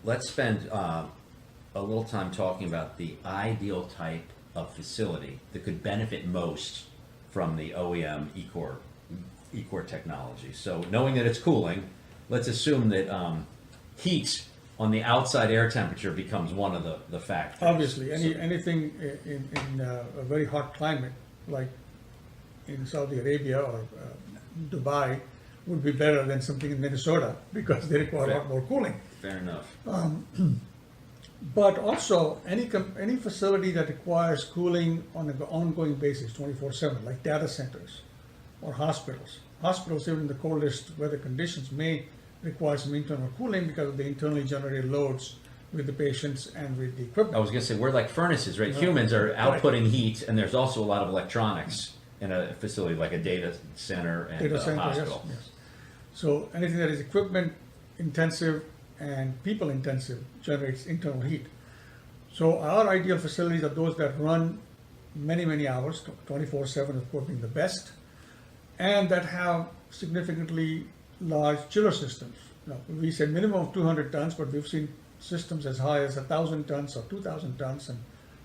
let's spend a little time talking about the ideal type of facility that could benefit most from the OEM ECORE technology. So knowing that it's cooling, let's assume that heat on the outside air temperature becomes one of the factors. Obviously, anything in a very hot climate, like in Saudi Arabia or Dubai, would be better than something in Minnesota because they require a lot more cooling. Fair enough. But also, any facility that requires cooling on an ongoing basis, 24/7, like data centers or hospitals. Hospitals, even in the coldest weather conditions, may require some internal cooling because of the internally generated loads with the patients and with the I equipment. was going to say, we're like furnaces, right? Humans are outputting heat, and there's also a lot of electronics in a facility like a data center and Data a center, hospital. yes. So anything that is equipment intensive and people intensive generates internal heat. So our ideal facilities are those that run many hours, 24/7 of course being the best, and that have significantly large chiller systems. Now, we said minimum of 200 tons, but we've seen systems as high as 1,000 tons or 2,000 tons. And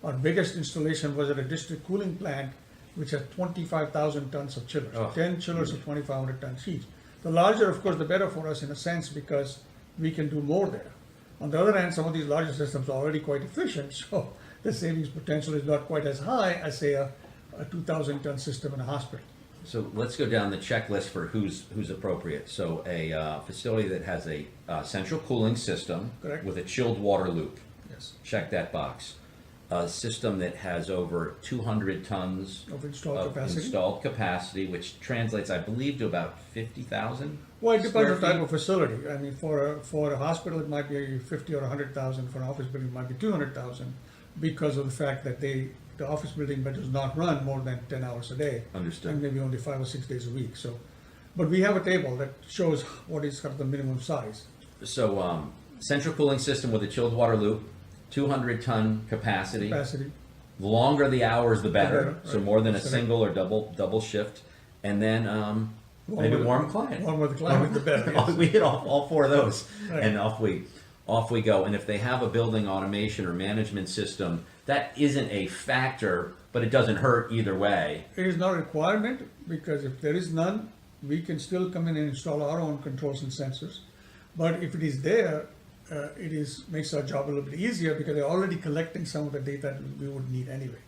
our biggest installation was at a district cooling plant, which has 25,000 tons of chillers. Oh. 10 chillers of 2,500 tons each. The larger, of course, the better for us in a sense because we can do more there. On the other hand, some of these larger systems are already quite efficient, so the savings potential is not quite as high as, say, a 2,000 ton system in a hospital. So let's go down the checklist for who's appropriate. So a facility that has a central cooling system Correct. with a chilled water loop. Yes. Check that box. A system that has over 200 tons Of installed capacity. which translates, I believe, to about 50,000. Well, it depends on square the type feet. of facility. I mean, for a hospital, it might be 50 or 100,000. For an office building, it might be 200,000 because of the fact that the office building does not run more than 10 hours a day. Understood. And maybe only 5 or 6 days a week. So, but we have a table that shows what is kind of the minimum size. So central cooling system with a chilled water loop, 200-ton capacity. Capacity. The longer the hours, the better. better, So right. more than a Correct. single or double shift, and then maybe warm climate. Warm with the climate, the better. Yes. We hit all four of those, Right. and off we go. And if they have a building automation or management system, that isn't a factor, but it doesn't hurt either way. It is not a requirement because if there is none, we can still come in and install our own controls and sensors. But if it is there, makes our job a little bit easier because they're already collecting some of the data we would need anyway.